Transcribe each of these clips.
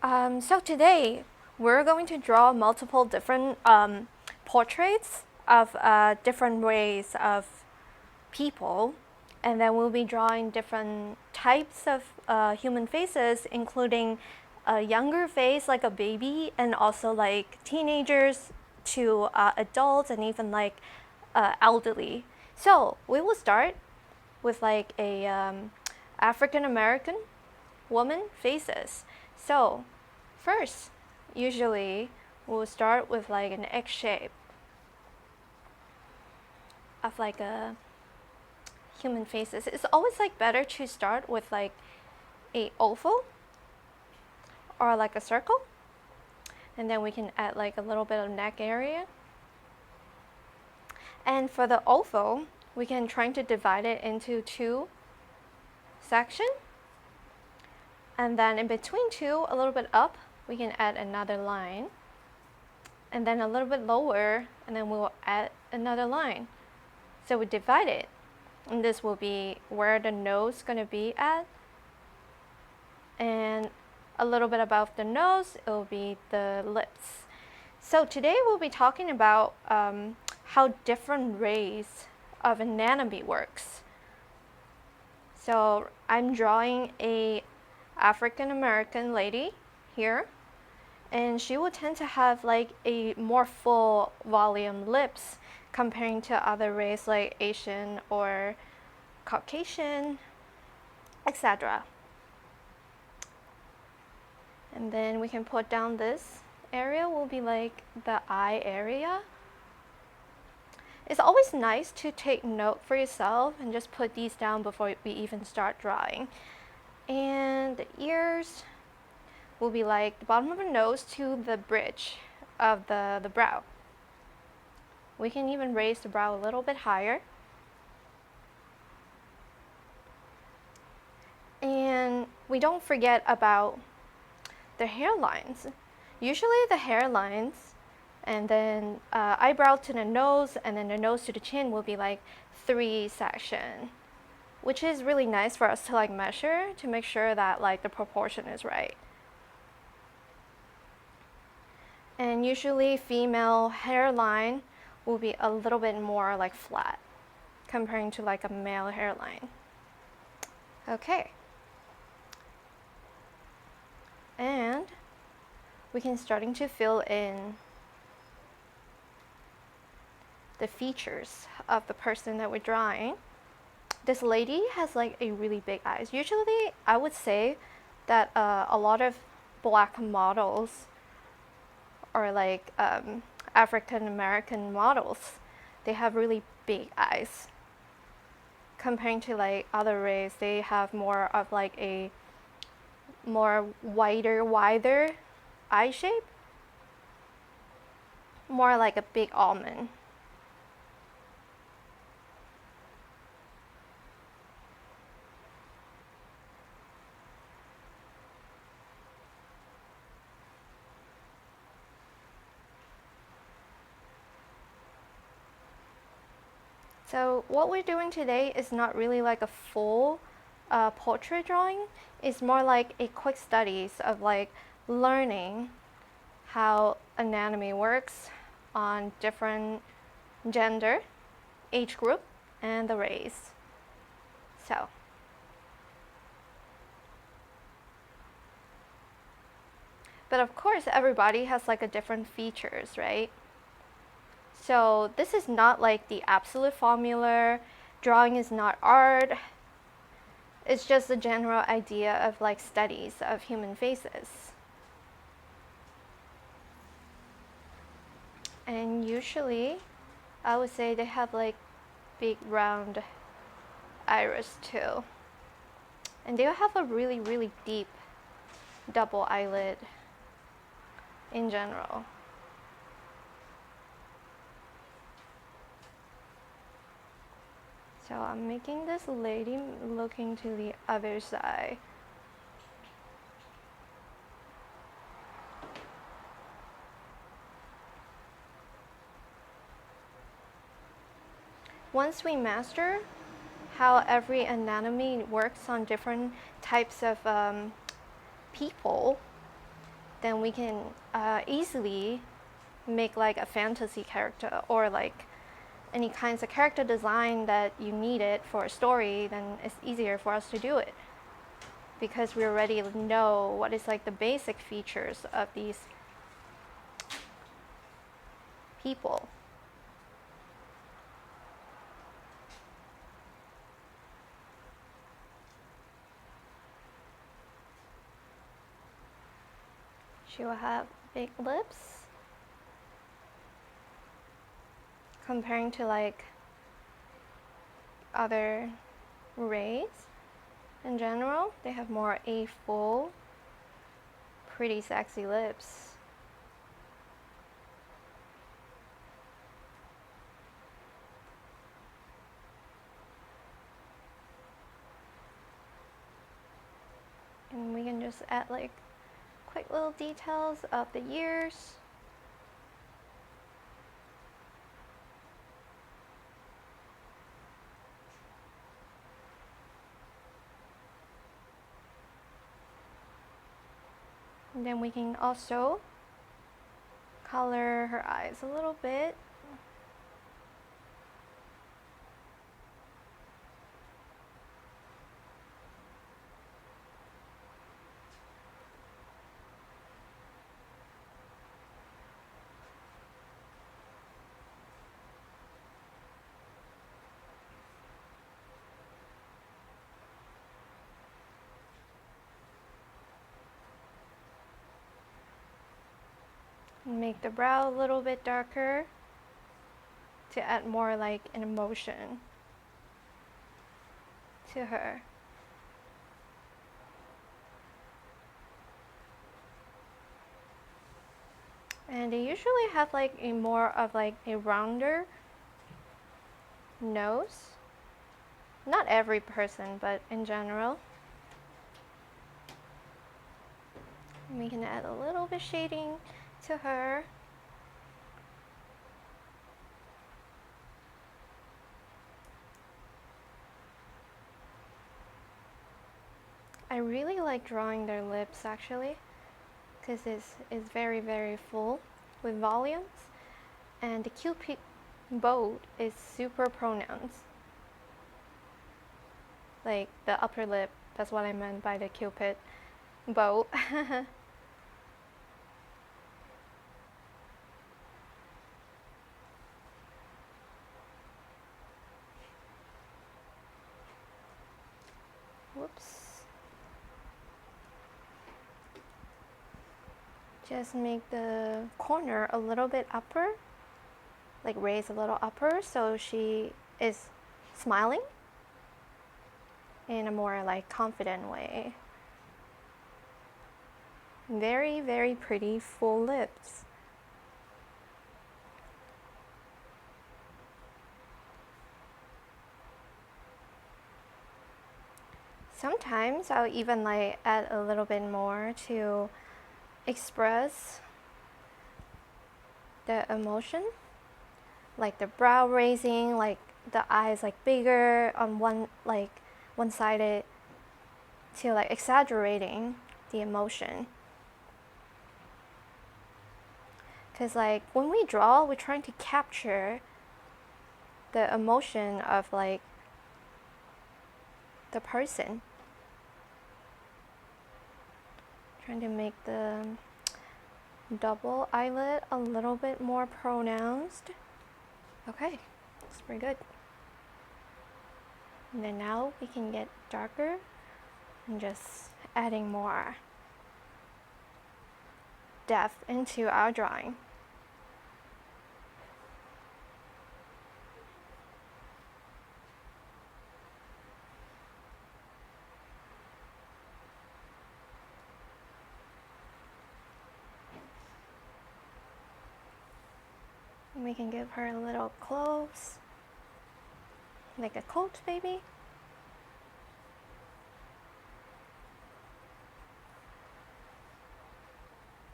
So today we're going to draw multiple different portraits of different ways of people, and then we'll be drawing different types of human faces, including a younger face like a baby, and also like teenagers to adults, and even like elderly. So we will start with like a African American woman faces. So first, usually we'll start with like an X shape of like a human faces. It's always like better to start with like a oval or like a circle, and then we can add like a little bit of neck area. And for the oval, we can try to divide it into two sections. And then in between two, a little bit up, we can add another line. And then a little bit lower, and then we'll add another line. So we divide it. And this will be where the nose is going to be at. And a little bit above the nose, it will be the lips. So today we'll be talking about how different rays of anatomy works. So I'm drawing a African American lady here, and she will tend to have like a more full volume lips comparing to other races like Asian or Caucasian, etc. And then we can put down this area will be like the eye area. It's always nice to take note for yourself and just put these down before we even start drawing. And the ears will be like the bottom of the nose to the bridge of the brow. We can even raise the brow a little bit higher. And we don't forget about the hairlines. Usually the hairlines and then eyebrow to the nose and then the nose to the chin will be like 3 sections, which is really nice for us to like measure to make sure that like the proportion is right. And usually female hairline will be a little bit more like flat comparing to like a male hairline. Okay. And we can starting to fill in the features of the person that we're drawing. This lady has like a really big eyes. Usually I would say that a lot of black models or like African American models, they have really big eyes. Comparing to like other race, they have more of like a more wider eye shape, more like a big almond. So what we're doing today is not really like a full portrait drawing. It's more like a quick studies of like learning how anatomy works on different gender, age group, and the race. So but of course everybody has like a different features, right? So this is not like the absolute formula. Drawing is not art. It's just a general idea of like studies of human faces. And usually, I would say they have like big round iris too. And they'll have a really deep double eyelid in general. So I'm making this lady looking to the other side. Once we master how every anatomy works on different types of people, then we can easily make like a fantasy character or like any kinds of character design that you needed for a story, then it's easier for us to do it because we already know what is like the basic features of these people. She will have big lips. Comparing to like other race in general, they have more a full, pretty sexy lips. And we can just add like quick little details of the ears. And then we can also color her eyes a little bit. Make the brow a little bit darker to add more like an emotion to her. And they usually have like a more of like a rounder nose. Not every person, but in general. And we can add a little bit shading to her. I really like drawing their lips actually, because it's very, very full with volumes, and the Cupid bow is super pronounced. Like the upper lip, that's what I meant by the Cupid bow. Whoops. Just make the corner a little bit upper, like raise a little upper so she is smiling in a more like confident way. Very, very pretty full lips. Sometimes I'll even like add a little bit more to express the emotion, like the brow raising, like the eyes like bigger on one sided to like exaggerating the emotion. Because like when we draw, we're trying to capture the emotion of like the person. Trying to make the double eyelid a little bit more pronounced. Okay, looks pretty good. And then now we can get darker and just adding more depth into our drawing. And we can give her little clothes, like a coat maybe.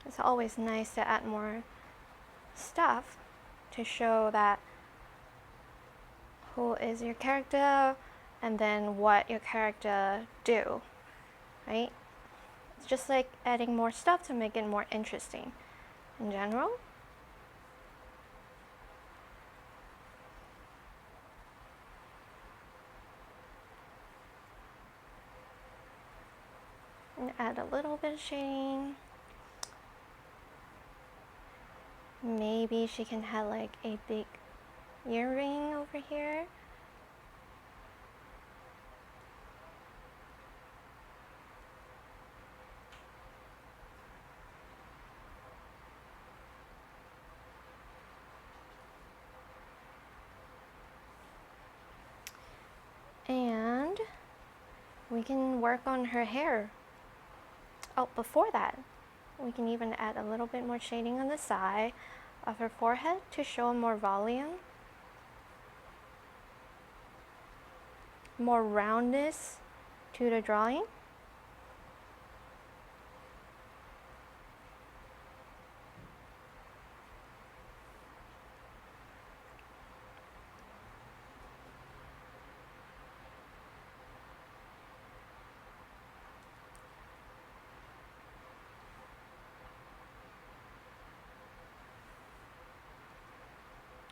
It's always nice to add more stuff to show that who is your character and then what your character do, right? It's just like adding more stuff to make it more interesting in general. And add a little bit of shading. Maybe she can have like a big earring over here. And we can work on her hair. Oh, before that, we can even add a little bit more shading on the side of her forehead to show more volume, more roundness to the drawing.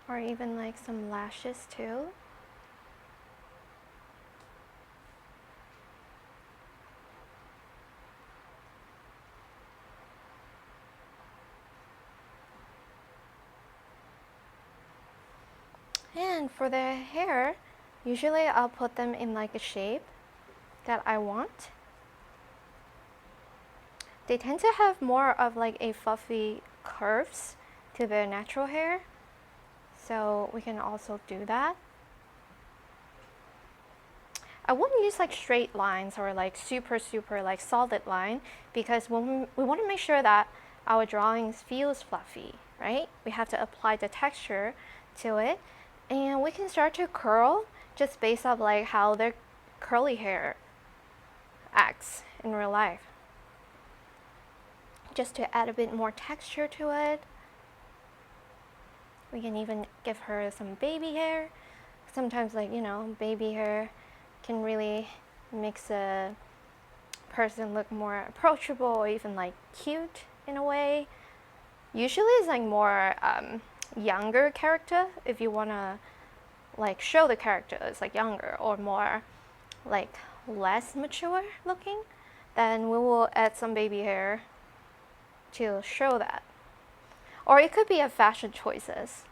Or even like some lashes too. And for the hair, usually I'll put them in like a shape that I want. They tend to have more of like a fluffy curves to their natural hair. So we can also do that. I wouldn't use like straight lines or like super like solid line, because when we want to make sure that our drawings feels fluffy, right? We have to apply the texture to it, and we can start to curl just based off like how their curly hair acts in real life, just to add a bit more texture to it. We can even give her some baby hair. Sometimes, like, you know, baby hair can really makes a person look more approachable or even like cute in a way. Usually it's like more younger character. If you want to like show the character as like younger or more like less mature looking, then we will add some baby hair to show that. Or it could be a fashion choices.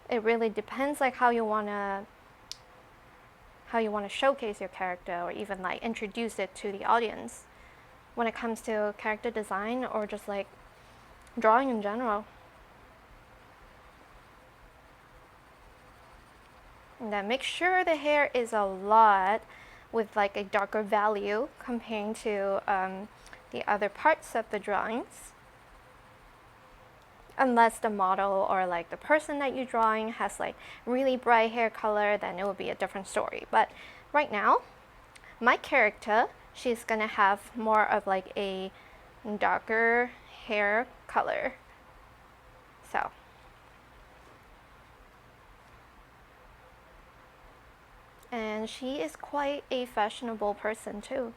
It really depends like how you wanna showcase your character, or even like introduce it to the audience when it comes to character design or just like drawing in general. And then make sure the hair is a lot with like a darker value comparing to the other parts of the drawings. Unless the model or like the person that you're drawing has like really bright hair color, then it will be a different story. But right now, my character, she's gonna have more of like a darker hair color. So. And she is quite a fashionable person too.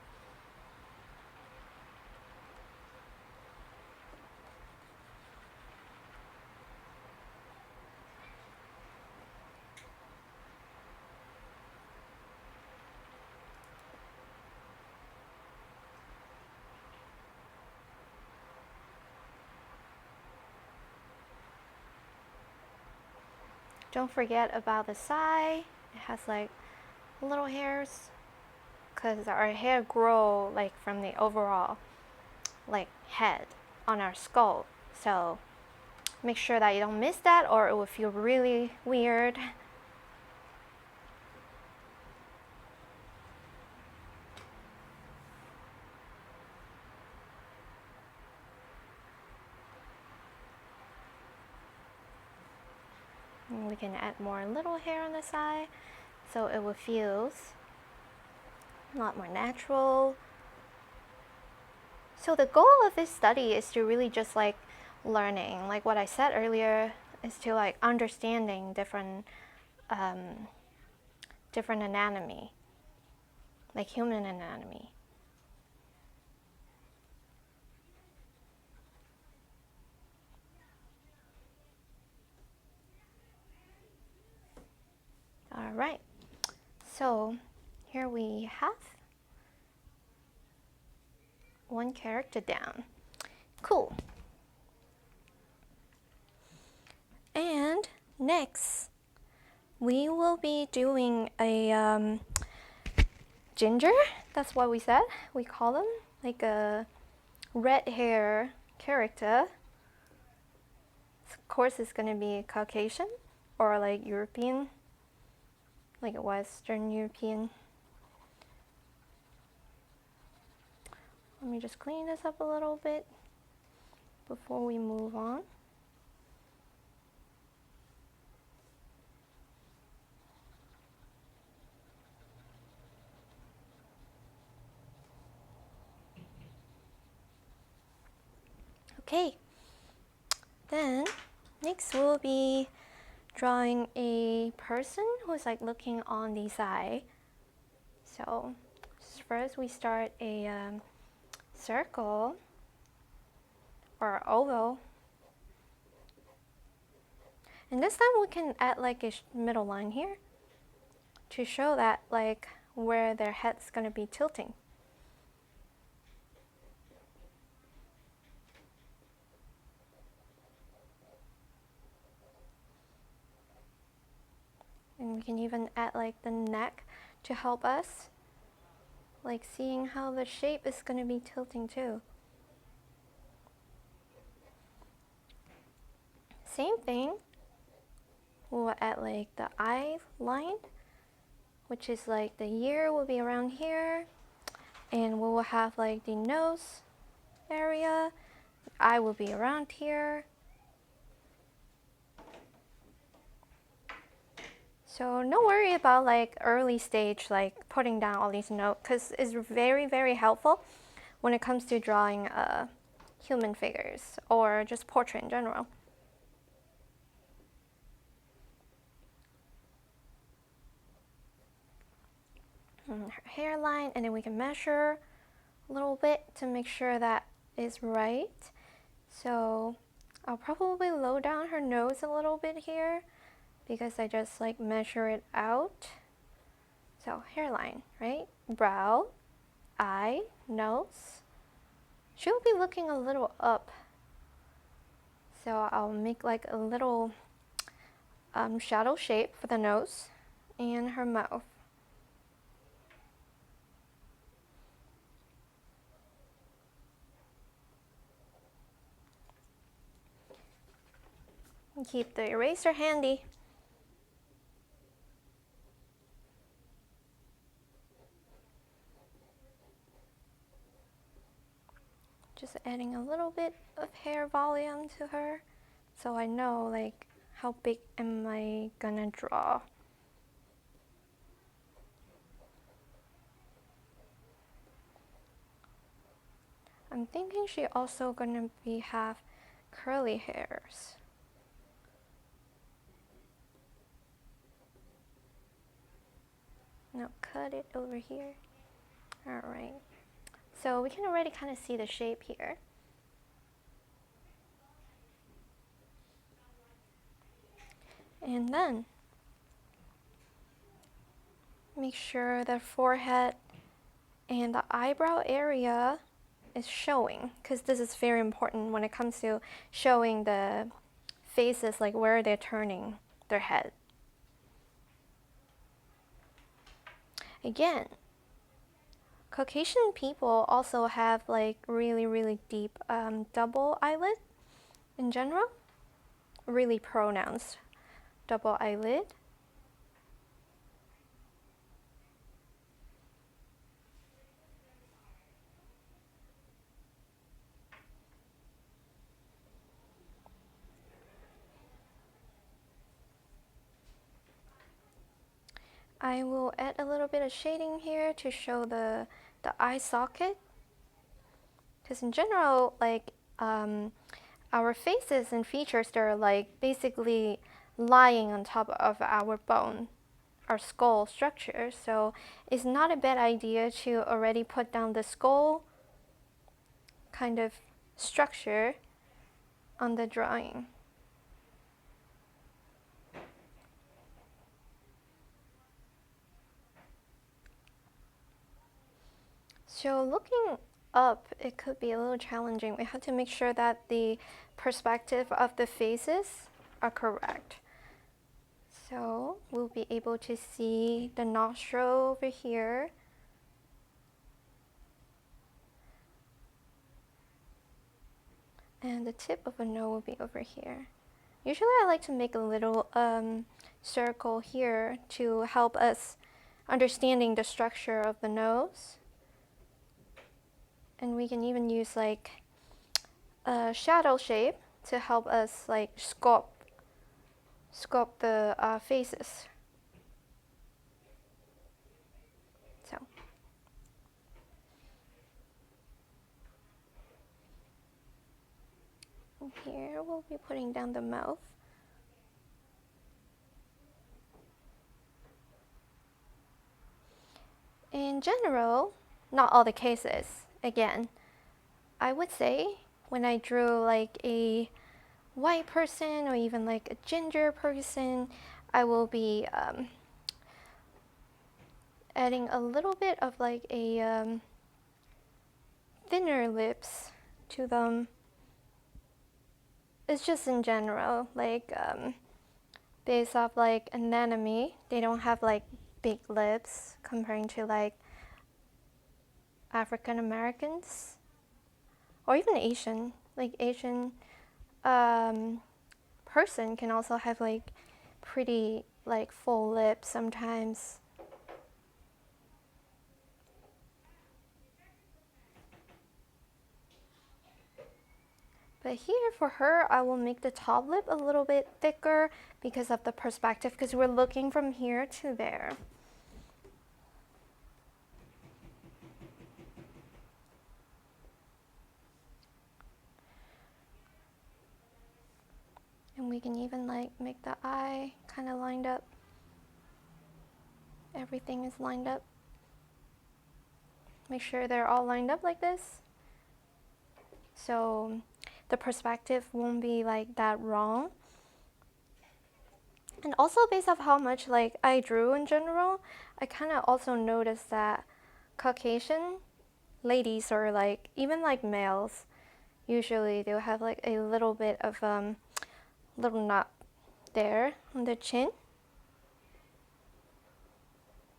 Don't forget about the side. It has like little hairs, because our hair grow like from the overall like head on our skull. So make sure that you don't miss that, or it will feel really weird. And we can add more little hair on the side, so it will feel a lot more natural. So the goal of this study is to really just like learning, like what I said earlier, is to like understanding different anatomy, like human anatomy. Alright, so here we have one character down. Cool. And next, we will be doing a ginger. That's what we said. We call them like a red hair character. Of course, it's going to be Caucasian or like European, like a Western European. Let me just clean this up a little bit before we move on. Okay, then next we'll be drawing a person who's like looking on the side. So first we start a circle or oval, and this time we can add like a middle line here to show that like where their head's going to be tilting. And we can even add like the neck to help us, like seeing how the shape is going to be tilting too. Same thing, we'll add like the eye line, which is like the ear will be around here, and we will have like the nose area, the eye will be around here. So no worry about like early stage, like putting down all these notes, because it's very, very helpful when it comes to drawing human figures or just portrait in general. And her hairline, and then we can measure a little bit to make sure that is right. So I'll probably lower down her nose a little bit here, because I just like measure it out. So hairline, right? Brow, eye, nose. She'll be looking a little up. So I'll make like a little shadow shape for the nose and her mouth. And keep the eraser handy. Just adding a little bit of hair volume to her, so I know like how big am I gonna draw. I'm thinking she also gonna have curly hairs. Now cut it over here. All right. So we can already kind of see the shape here. And then make sure the forehead and the eyebrow area is showing, because this is very important when it comes to showing the faces, like where they're turning their head. Again, Caucasian people also have like really, really deep double eyelid in general, really pronounced double eyelid. I will add a little bit of shading here to show the eye socket, because in general, like our faces and features, they're like basically lying on top of our bone, our skull structure. So it's not a bad idea to already put down the skull kind of structure on the drawing. So looking up, it could be a little challenging. We have to make sure that the perspective of the faces are correct. So we'll be able to see the nostril over here. And the tip of a nose will be over here. Usually I like to make a little circle here to help us understanding the structure of the nose. And we can even use like a shadow shape to help us like sculpt the faces. So. Here we'll be putting down the mouth. In general, not all the cases, again, I would say when I drew like a white person or even like a ginger person, I will be adding a little bit of like a thinner lips to them. It's just in general, like based off like anatomy, they don't have like big lips comparing to like African Americans or even Asian. Like Asian person can also have like pretty like full lips sometimes. But here for her, I will make the top lip a little bit thicker because of the perspective, because we're looking from here to there. And we can even like make the eye kind of lined up. Everything is lined up. Make sure they're all lined up like this. So the perspective won't be like that wrong. And also based off how much like I drew in general, I kind of also noticed that Caucasian ladies or like even like males, usually they'll have like a little bit of little knot there on the chin.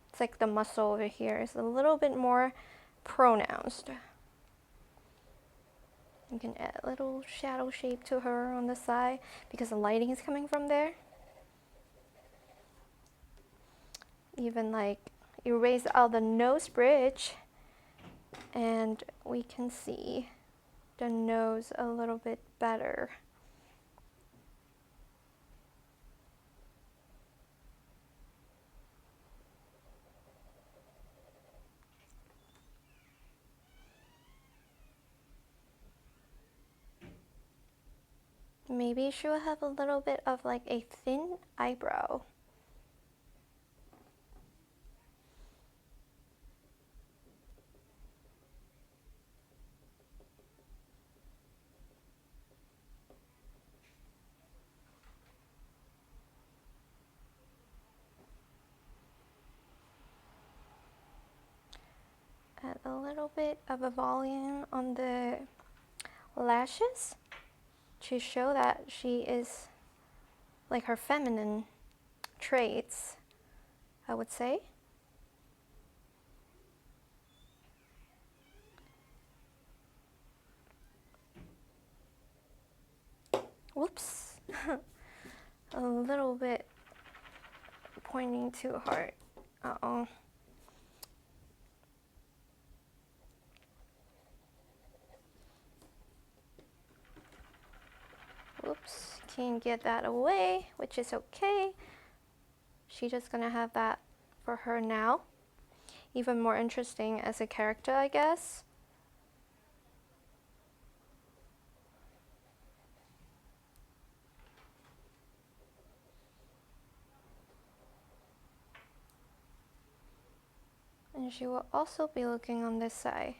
It's like the muscle over here is a little bit more pronounced. You can add a little shadow shape to her on the side because the lighting is coming from there. Even like erase out the nose bridge and we can see the nose a little bit better. Maybe she will have a little bit of like a thin eyebrow. Add a little bit of a volume on the lashes to show that she is like her feminine traits, I would say. Whoops. A little bit pointing too hard. Uh-oh. Oops, can't get that away, which is okay. She's just gonna have that for her now. Even more interesting as a character, I guess. And she will also be looking on this side.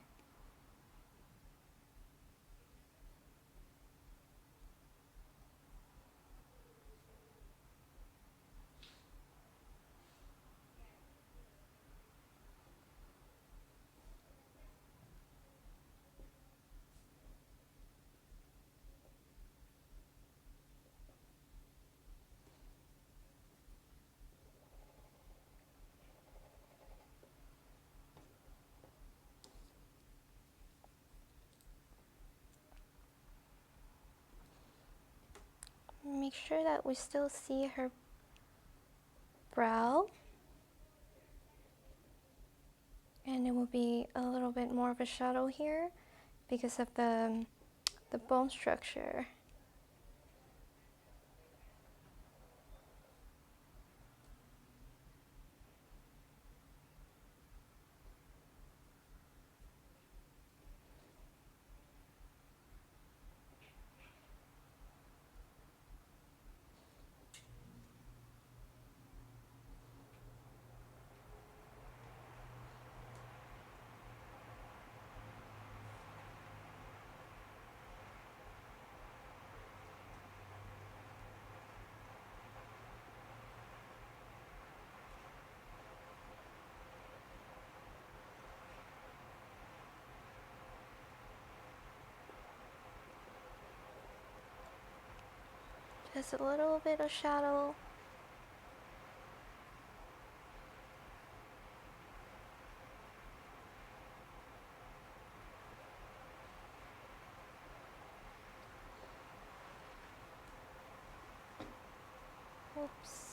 make sure that we still see her brow. And it will be a little bit more of a shadow here because of the bone structure. Just a little bit of shadow. Oops.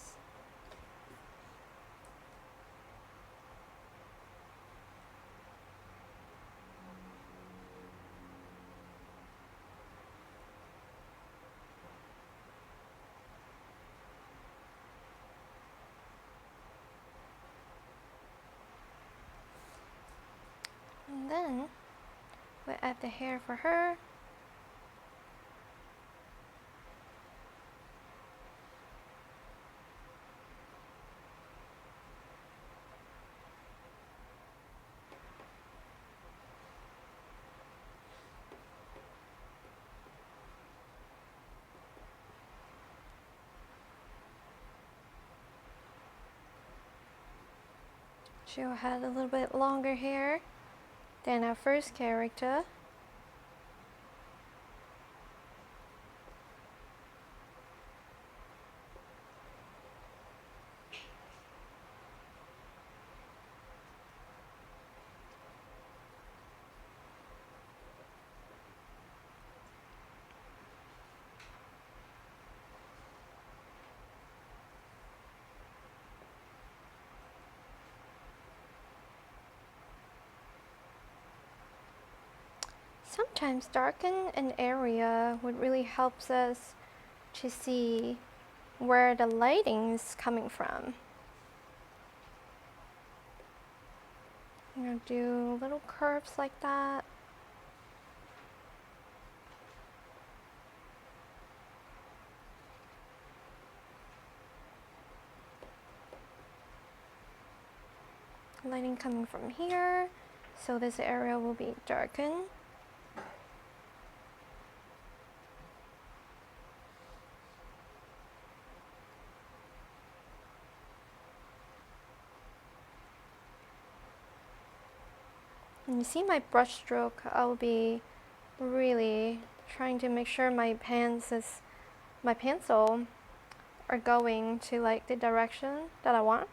And then we'll add the hair for her. She'll have a little bit longer hair than our first character. Sometimes darken an area would really helps us to see where the lighting is coming from. I'm going to do little curves like that. Lighting coming from here, so this area will be darkened. And you see my brush stroke, I'll be really trying to make sure my pencil are going to like the direction that I want.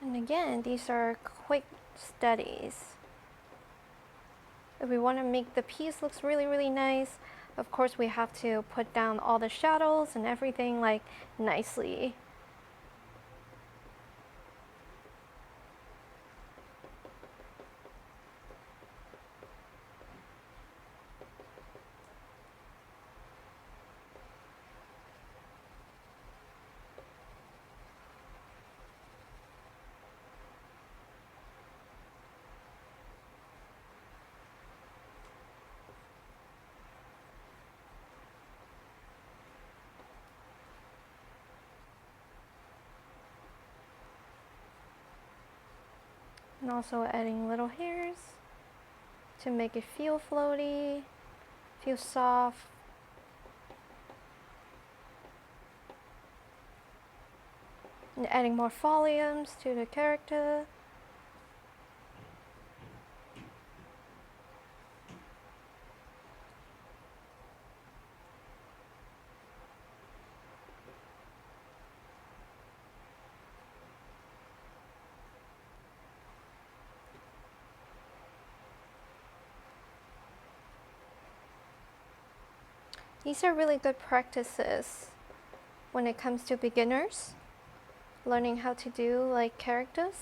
And again, these are quick studies. If we want to make the piece looks really nice, of course we have to put down all the shadows and everything like nicely. And also adding little hairs to make it feel floaty, feel soft. And adding more volumes to the character. These are really good practices when it comes to beginners, learning how to do like characters.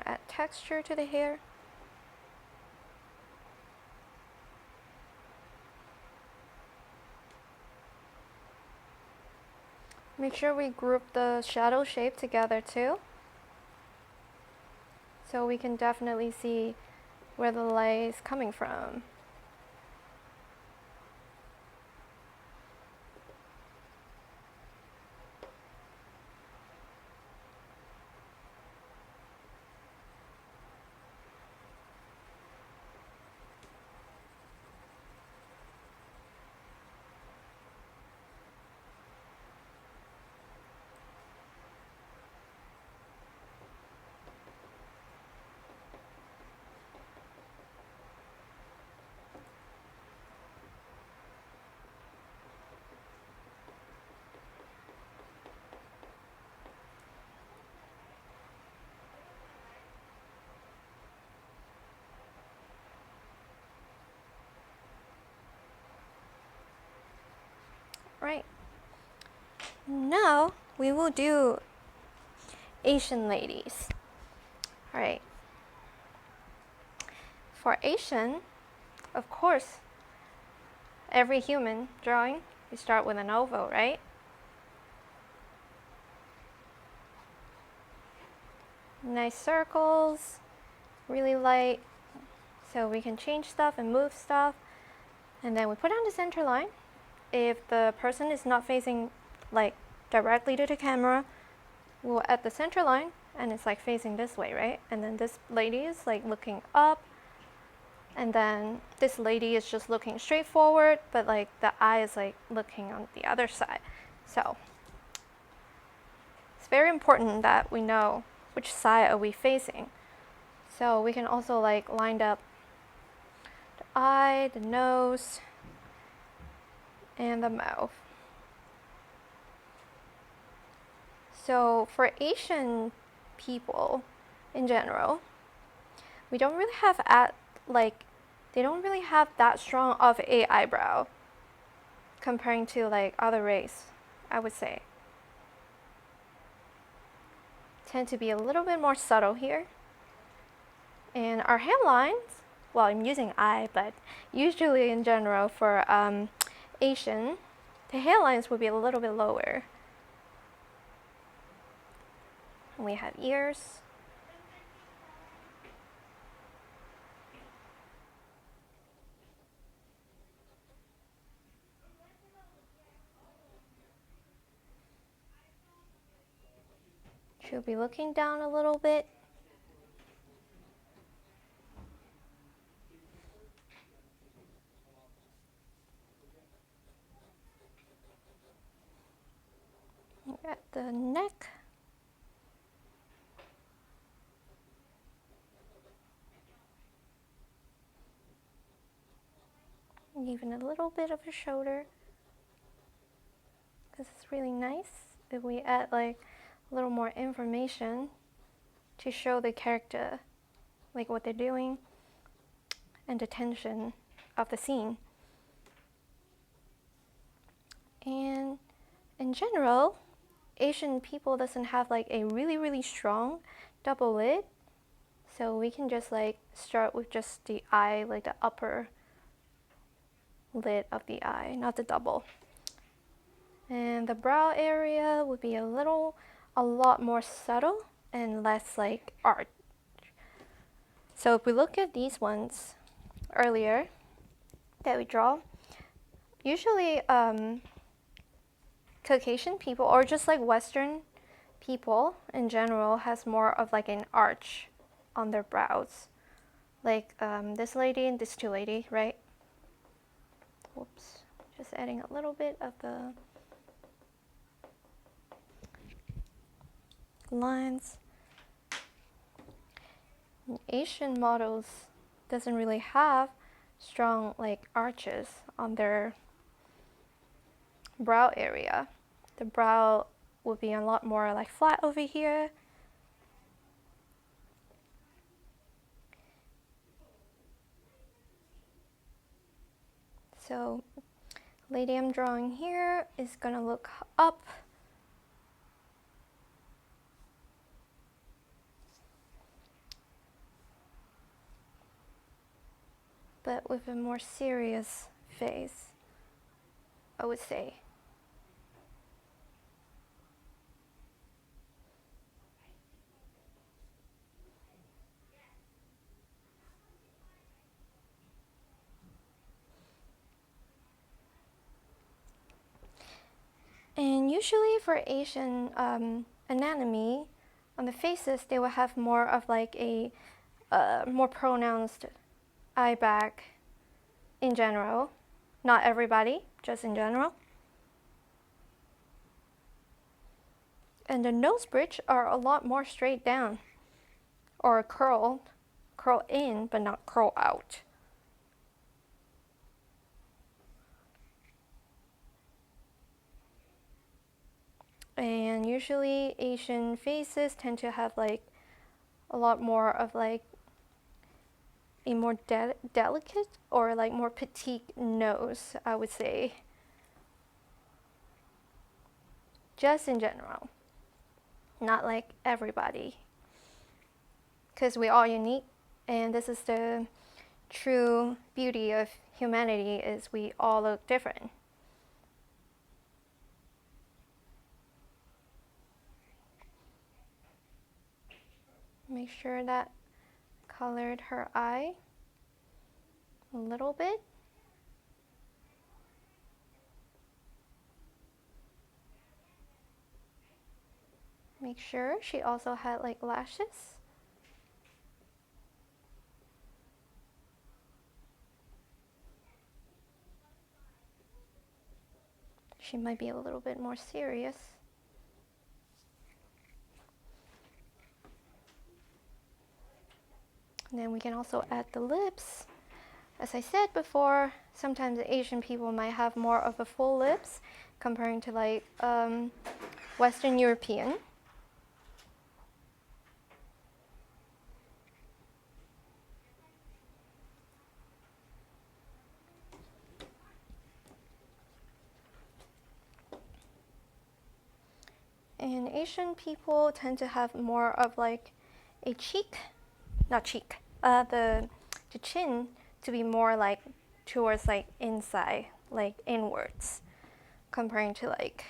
Add texture to the hair. Make sure we group the shadow shape together too, so we can definitely see where the light is coming from. Right. Now we will do Asian ladies. All right. For Asian, of course, every human drawing, you start with an oval, right? Nice circles, really light, so we can change stuff and move stuff. And then we put on the center line. If the person is not facing like directly to the camera, we'll add the center line, and it's like facing this way, right? And then this lady is like looking up, and then this lady is just looking straight forward, but like the eye is like looking on the other side. So it's very important that we know which side are we facing. So we can also like line up the eye, the nose, and the mouth. So for Asian people in general, we don't really have they don't really have that strong of a eyebrow comparing to like other race, I would say. Tend to be a little bit more subtle here. And our hairlines, well, I'm using eye, but usually in general for Asian, the hairlines would be a little bit lower. And we have ears. She'll be looking down a little bit. At the neck. And even a little bit of a shoulder, because it's really nice if we add like a little more information to show the character, like what they're doing and the tension of the scene. And in general, Asian people doesn't have like a really strong double lid, so we can just like start with just the eye, like the upper lid of the eye, not the double. And the brow area would be a lot more subtle and less like arch. So if we look at these ones earlier that we draw, usually Caucasian people, or just like Western people in general, has more of like an arch on their brows. Like this lady and this two lady, right? Whoops. Just adding a little bit of the lines. And Asian models doesn't really have strong like arches on their brow area. The brow would be a lot more like flat over here. So lady I'm drawing here is gonna look up. But with a more serious face, I would say. And usually for Asian anatomy, on the faces, they will have more of like a more pronounced eye bag in general. Not everybody, just in general. And the nose bridge are a lot more straight down, or curl in, but not curl out. And usually Asian faces tend to have like a lot more of like a more delicate or like more petite nose, I would say. Just in general, not like everybody, because we're all unique, and this is the true beauty of humanity, is we all look different. Make sure that colored her eye a little bit. Make sure she also had like lashes. She might be a little bit more serious. And then we can also add the lips. As I said before, sometimes Asian people might have more of a full lips comparing to like Western European. And Asian people tend to have more of like a the chin to be more like towards like inside, like inwards, comparing to like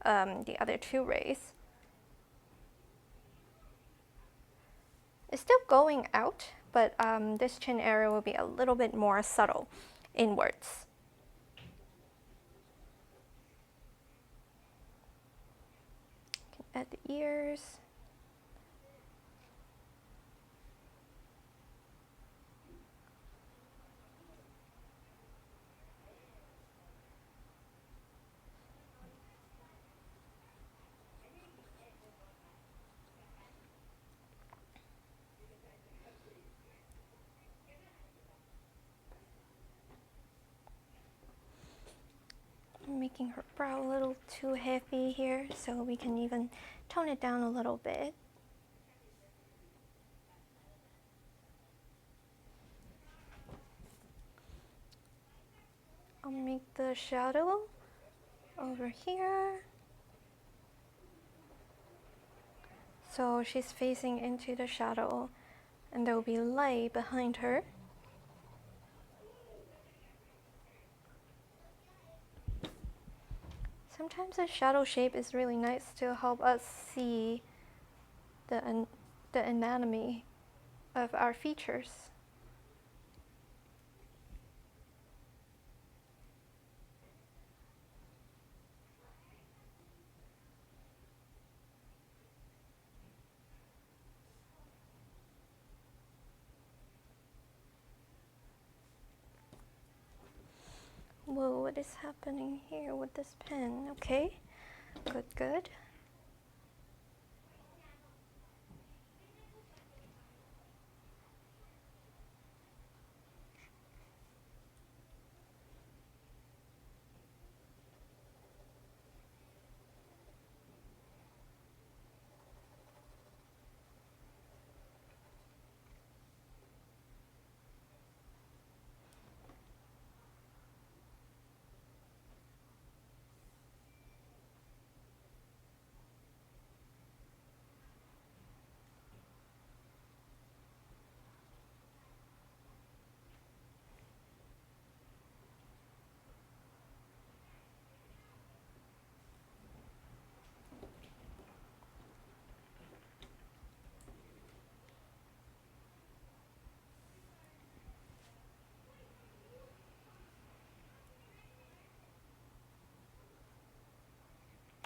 the other two rays. It's still going out, but this chin area will be a little bit more subtle inwards. Add the ears. I'm making her brow a little too heavy here, so we can even tone it down a little bit. I'll make the shadow over here. So she's facing into the shadow, and there will be light behind her. Sometimes a shadow shape is really nice to help us see the anatomy of our features. Whoa, what is happening here with this pen? Okay, good, good.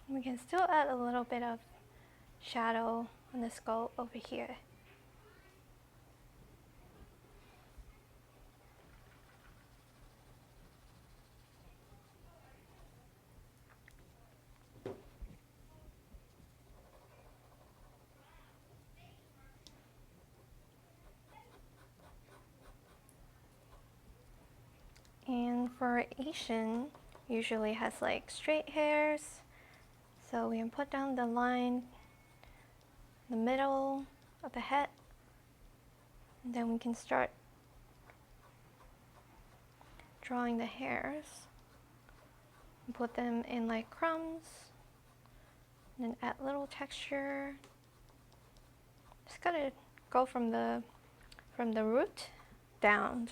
We can still add a little bit of shadow on the skull over here. And for Asian, usually has like straight hairs. So we can put down the line in the middle of the head. And then we can start drawing the hairs. And put them in like crumbs. And then add little texture. Just gotta go from the root down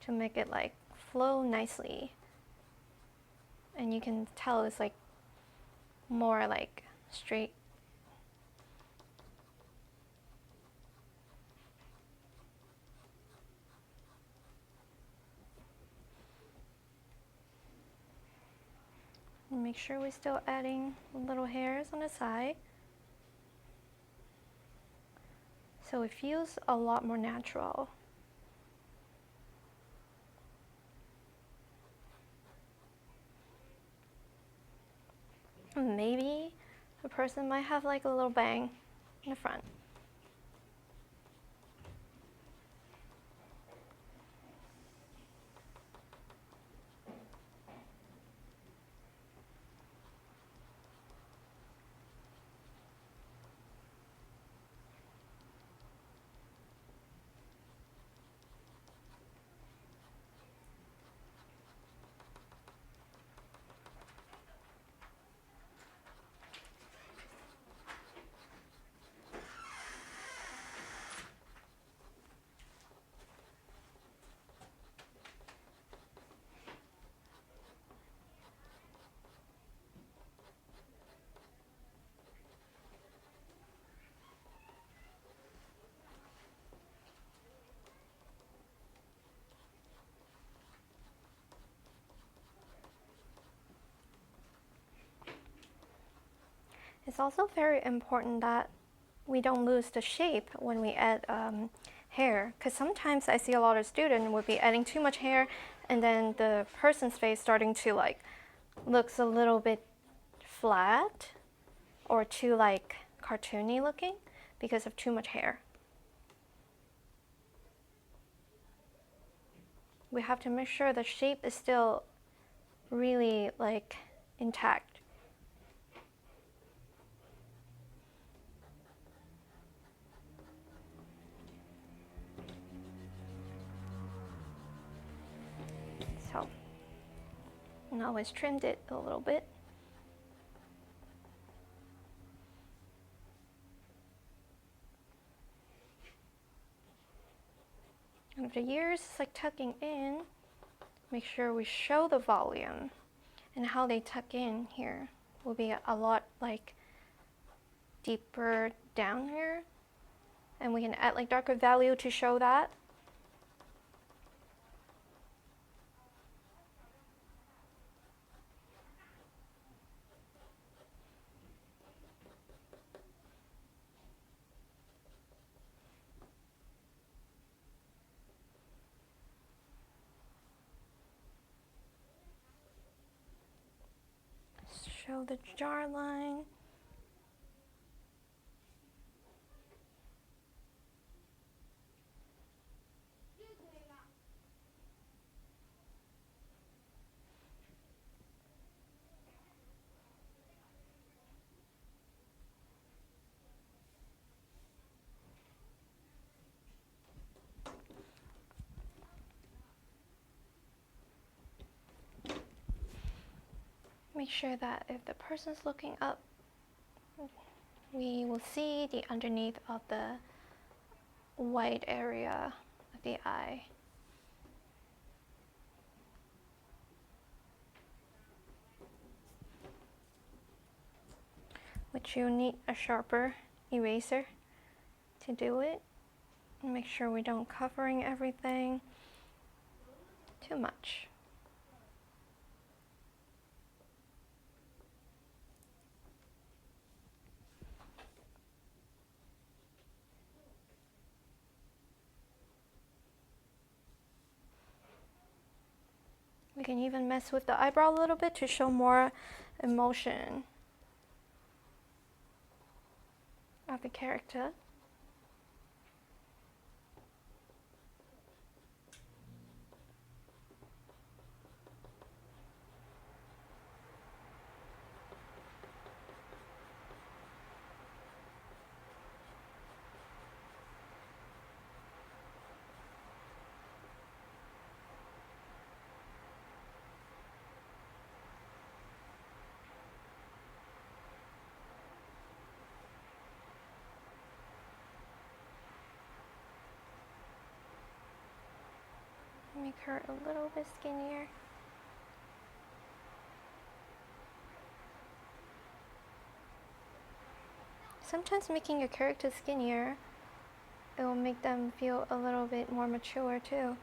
to make it like flow nicely. And you can tell it's like more like straight. And make sure we're still adding little hairs on the side, so it feels a lot more natural. Maybe a person might have like a little bang in the front. It's also very important that we don't lose the shape when we add hair, because sometimes I see a lot of students would be adding too much hair, and then the person's face starting to like looks a little bit flat or too like cartoony looking because of too much hair. We have to make sure the shape is still really like intact. So, and I always trimmed it a little bit. And with the ears, it's like tucking in. Make sure we show the volume, and how they tuck in here will be a lot like deeper down here, and we can add like darker value to show that. show the jar line. Make sure that if the person's looking up, we will see the underneath of the white area of the eye. Which you'll need a sharper eraser to do it. Make sure we don't covering everything too much. We can even mess with the eyebrow a little bit to show more emotion of the character. Make her a little bit skinnier. Sometimes making your character skinnier, it will make them feel a little bit more mature too.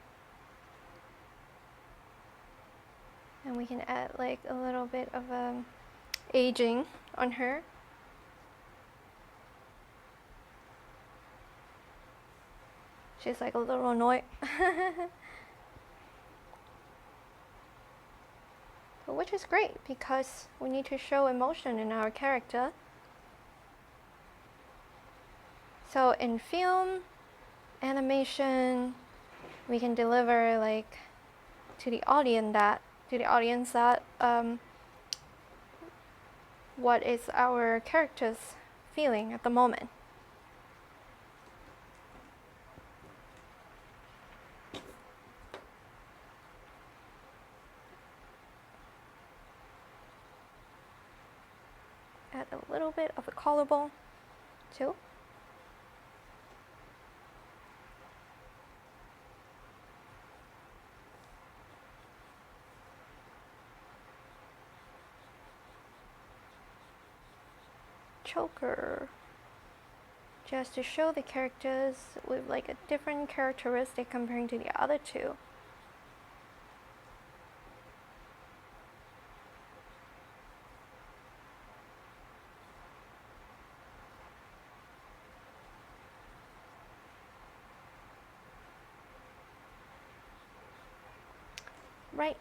And we can add like a little bit of aging on her. She's like a little annoyed. Which is great because we need to show emotion in our character. So in film, animation, we can deliver like to the audience that what is our character's feeling at the moment. Add a little bit of a collarbone too. Choker, just to show the characters with like a different characteristic comparing to the other two. Right.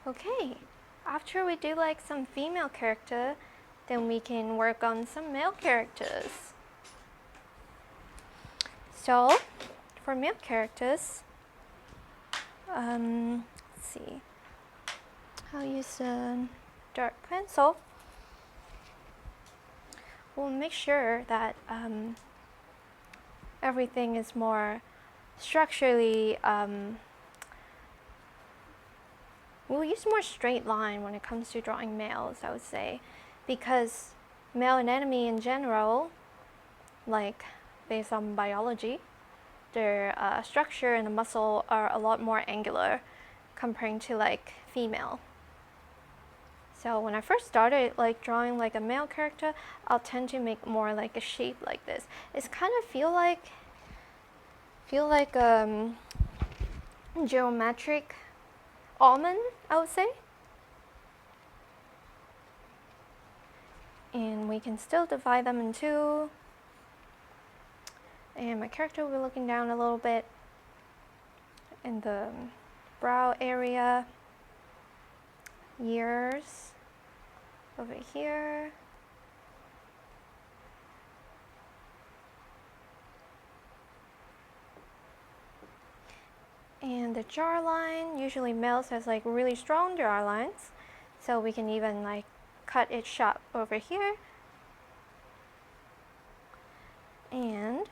Okay. After we do like some female character, then we can work on some male characters. So, for male characters, let's see. I'll use a dark pencil. We'll make sure that everything is more structurally. We'll use more straight line when it comes to drawing males, I would say, because male anatomy in general, like based on biology, their structure and the muscle are a lot more angular comparing to like female. So when I first started like drawing like a male character, I'll tend to make more like a shape like this. It's kind of feel like geometric almond, I would say. And we can still divide them in two. And my character will be looking down a little bit in the brow area. ears over here. And the jawline, usually males has like really strong jawlines, so we can even like cut it short over here and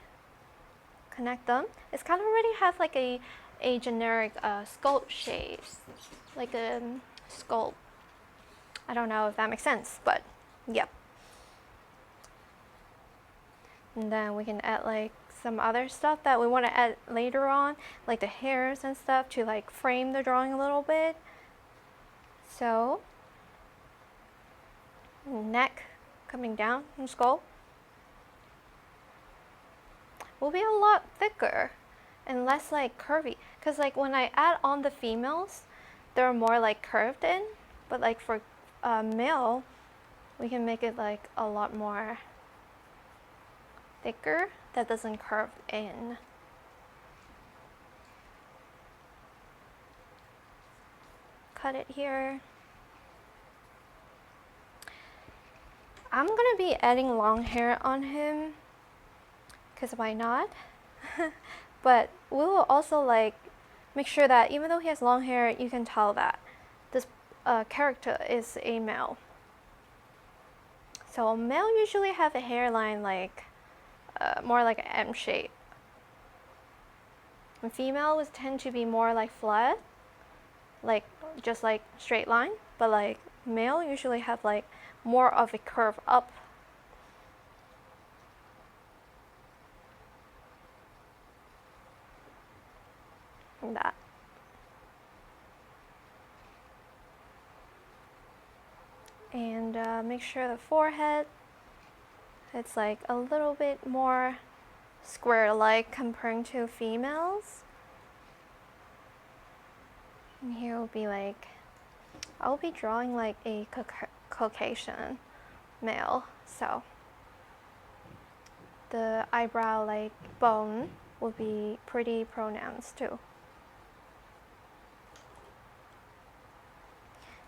connect them. It's kind of already has like a generic sculpt shape, like a sculpt. I don't know if that makes sense, but yep. And then we can add like some other stuff that we want to add later on, like the hairs and stuff, to like frame the drawing a little bit. So neck coming down from skull will be a lot thicker and less like curvy, because like when I add on the females, they're more like curved in, but like for male, we can make it like a lot more thicker that doesn't curve in. Cut it here. I'm gonna be adding long hair on him, because why not? But we will also like make sure that even though he has long hair, you can tell that this character is a male. So a male usually have a hairline like more like an M shape. And female would tend to be more like flat, like just like straight line, but like male usually have like more of a curve up. And that. And make sure the forehead, it's like a little bit more square-like comparing to females. And here will be like, I'll be drawing like a Caucasian male, so the eyebrow like bone will be pretty pronounced too.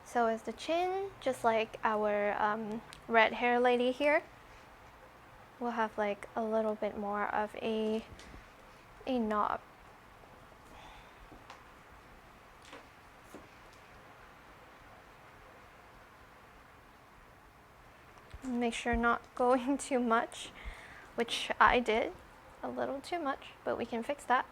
So is the chin, just like our red hair lady here, we'll have like a little bit more of a knob. Make sure not going too much, which I did a little too much, but we can fix that.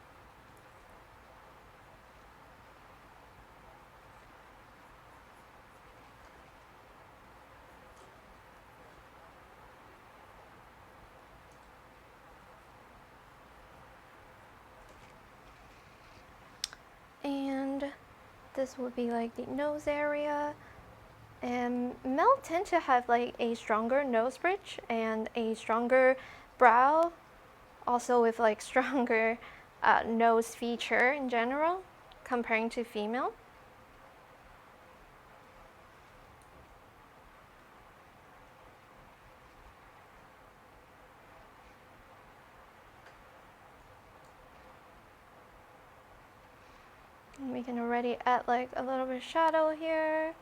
And this would be like the nose area. And male tend to have like a stronger nose bridge and a stronger brow, also with like stronger nose feature in general comparing to female. And we can already add like a little bit of shadow here.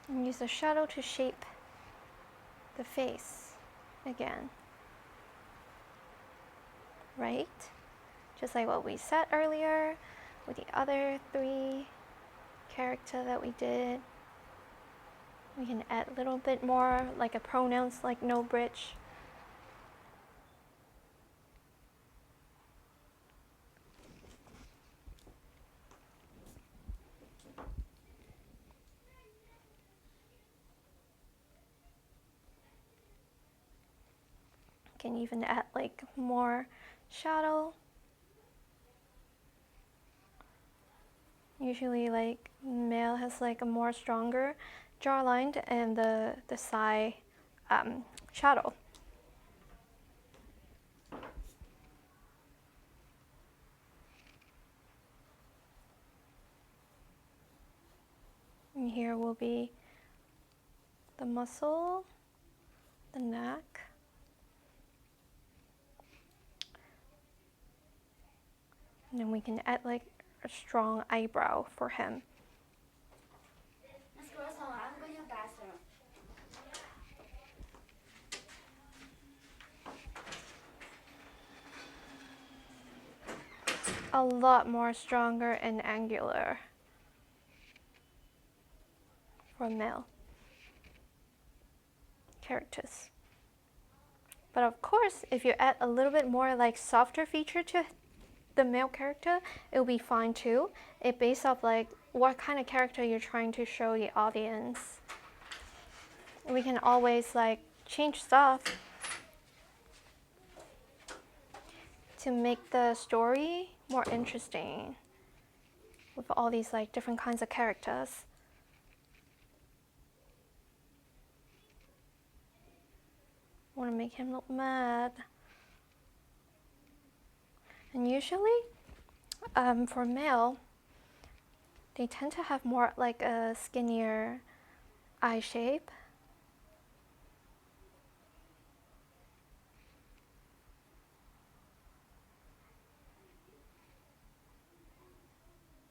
And use the shadow to shape the face again. Right? Just like what we said earlier with the other three character that we did. We can add a little bit more like a pronouns like no bridge. Can even add like more shadow. Usually like male has like a more stronger jawline and the side shadow. And here will be the muscle, the neck. And then we can add like a strong eyebrow for him. A lot more stronger and angular for male characters. But of course, if you add a little bit more like softer feature to the male character, it'll be fine too. It based off like what kind of character you're trying to show the audience. We can always like change stuff to make the story more interesting with all these like different kinds of characters. Want to make him look mad. And usually, for male, they tend to have more like a skinnier eye shape.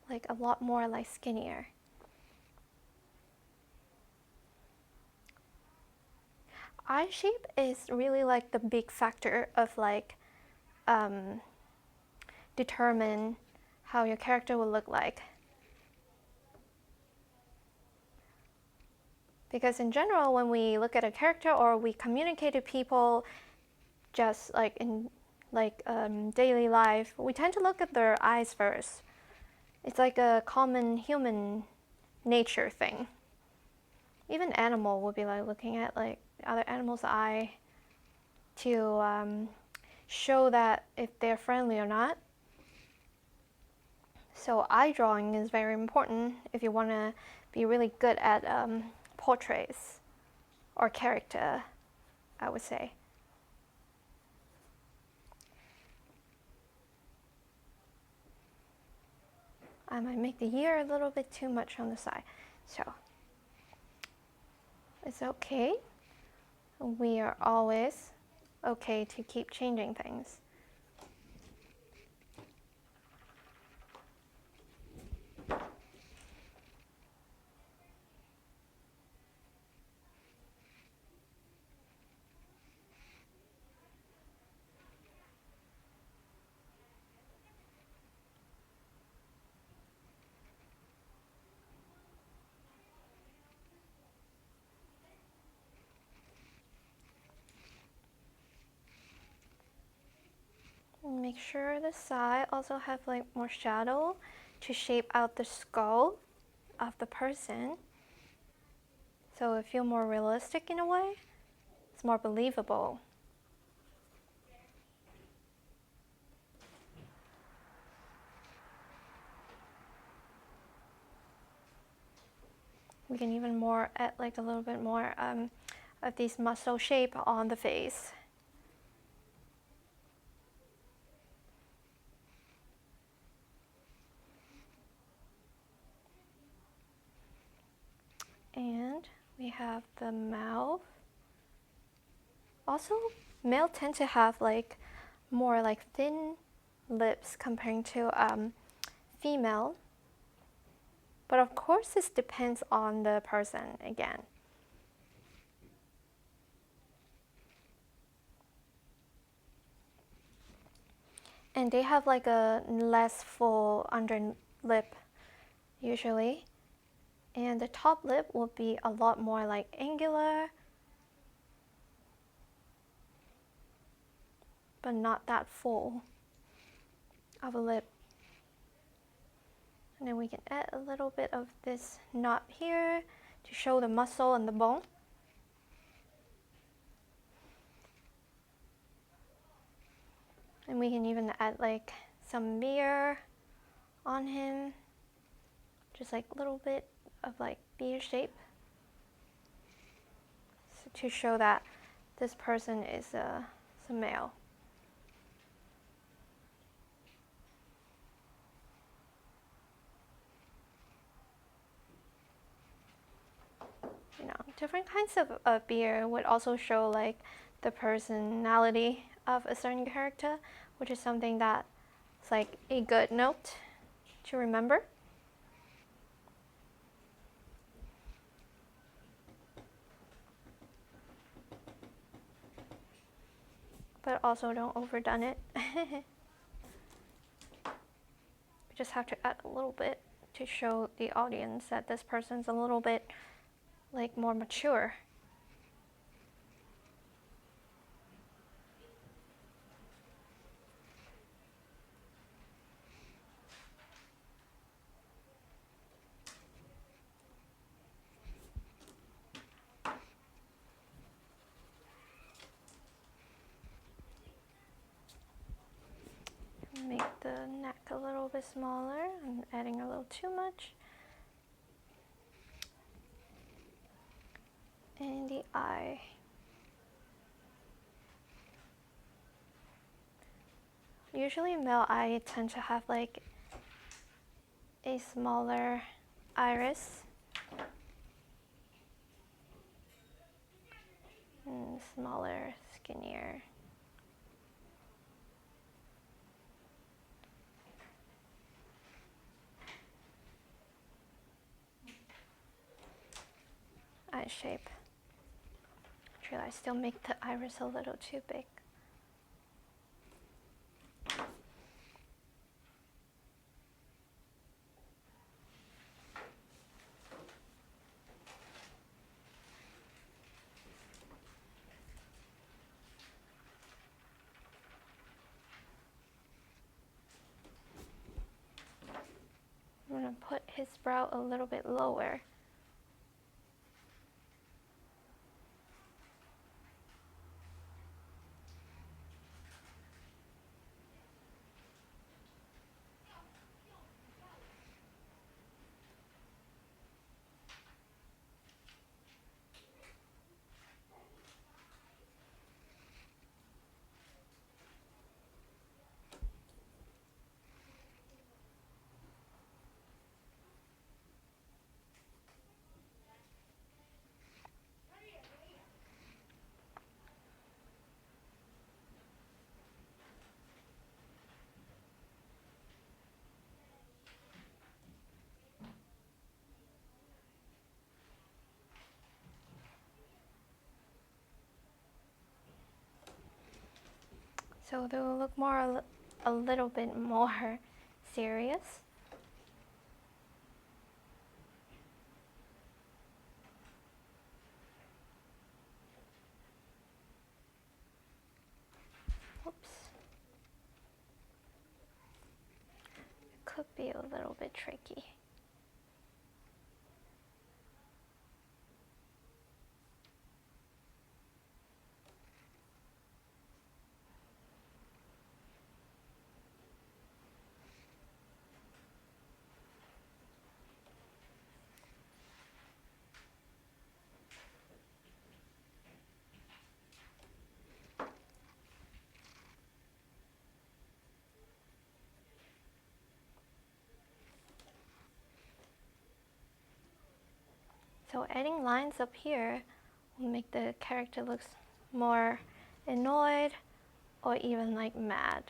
Like a lot more like skinnier. Eye shape is really like the big factor of like determine how your character will look like. Because in general, when we look at a character or we communicate to people just like in like daily life, we tend to look at their eyes first. It's like a common human nature thing. Even animal will be like looking at like other animal's eye to show that if they're friendly or not. So eye drawing is very important if you want to be really good at portraits or character, I would say. I might make the ear a little bit too much on the side, so it's okay. We are always okay to keep changing things. Make sure the side also have like more shadow to shape out the skull of the person. So it feels more realistic in a way. It's more believable. We can even more add like a little bit more of these muscle shape on the face. And we have the mouth. Also, male tend to have like more like thin lips comparing to female. But of course, this depends on the person again. And they have like a less full under lip usually. And the top lip will be a lot more like angular, but not that full of a lip. And then we can add a little bit of this knot here to show the muscle and the bone. And we can even add like some beard on him, just like a little bit of like beard shape, so to show that this person is a male. You know, different kinds of beer would also show like the personality of a certain character, which is something that's like a good note to remember. But also don't overdone it. We just have to add a little bit to show the audience that this person's a little bit like more mature. Make the neck a little bit smaller. I'm adding a little too much. And the eye. Usually male eye tend to have like a smaller iris and smaller, skinnier. Eye shape. Actually, I still make the iris a little too big. I'm going to put his brow a little bit lower. So they will look more a little bit more serious. Oops. It could be a little bit tricky. So adding lines up here will make the character look more annoyed or even like mad.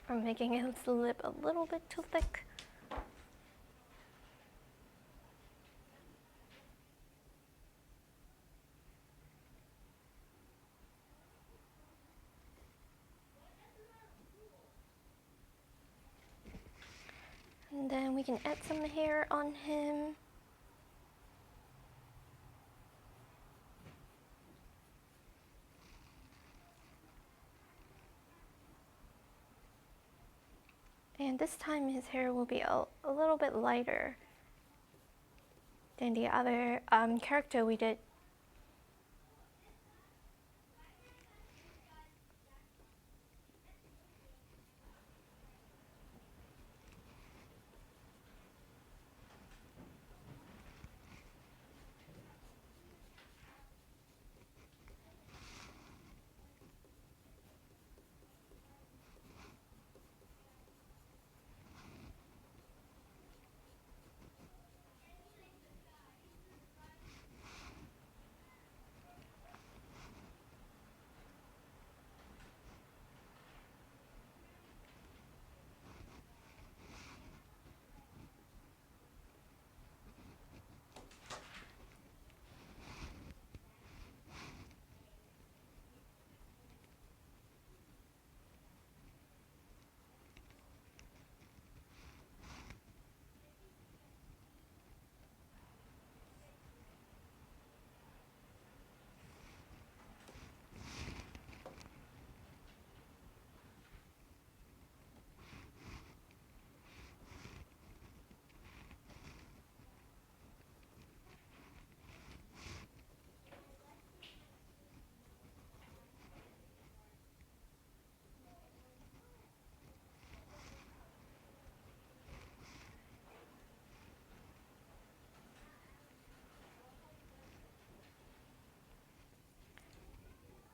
Or making his lip a little bit too thick. And then we can add some hair on him. And this time his hair will be a little bit lighter than the other character we did.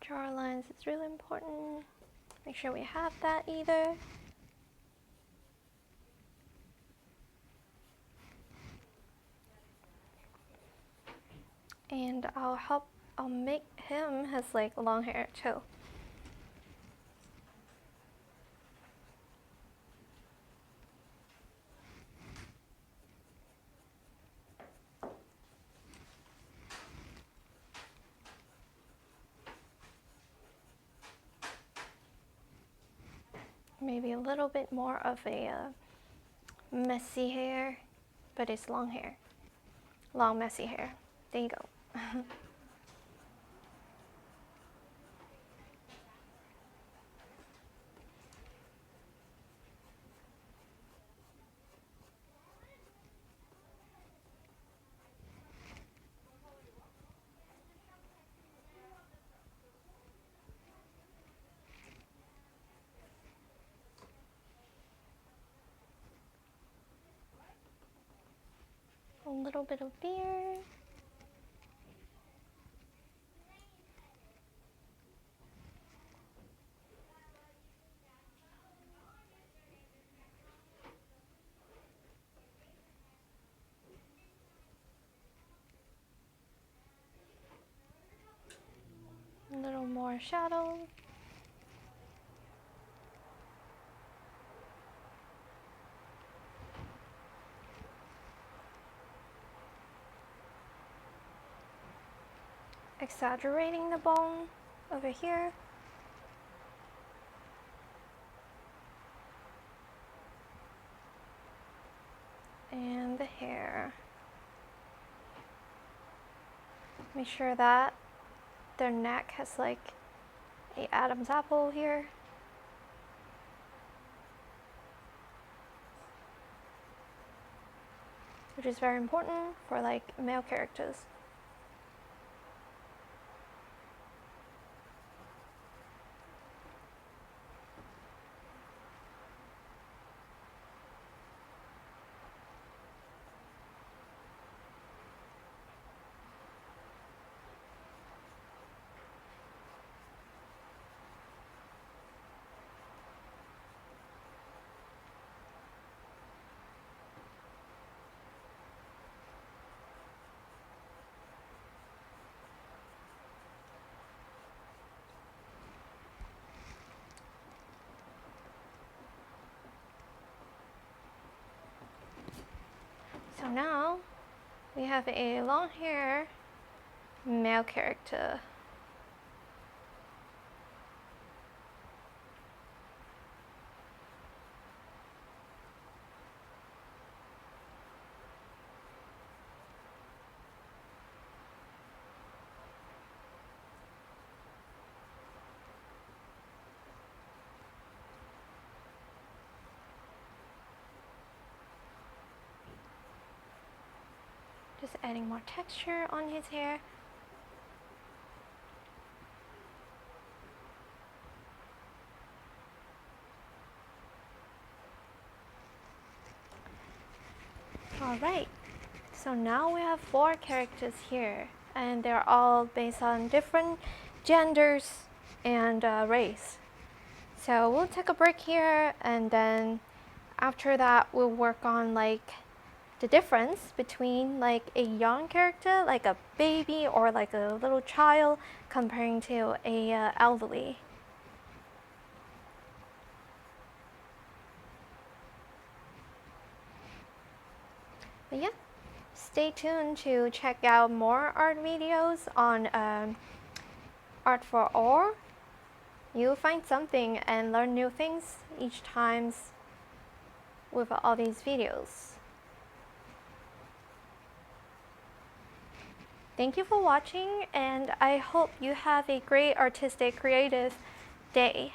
center our lines is really important. Make sure we have that either. And I'll make him has like long hair too. Maybe a little bit more of a messy hair, but it's long hair. Long messy hair. There you go. A little bit of beard. A little more shadow. Exaggerating the bone over here. And the hair. Make sure that their neck has like a Adam's apple here. Which is very important for like male characters. So now we have a long hair male character. Just adding more texture on his hair. Alright, so now we have 4 characters here, and they're all based on different genders and race. So we'll take a break here, and then after that we'll work on like the difference between like a young character, like a baby or like a little child, comparing to a elderly. But yeah, stay tuned to check out more art videos on Art for All. You'll find something and learn new things each time with all these videos. Thank you for watching, and I hope you have a great artistic creative day.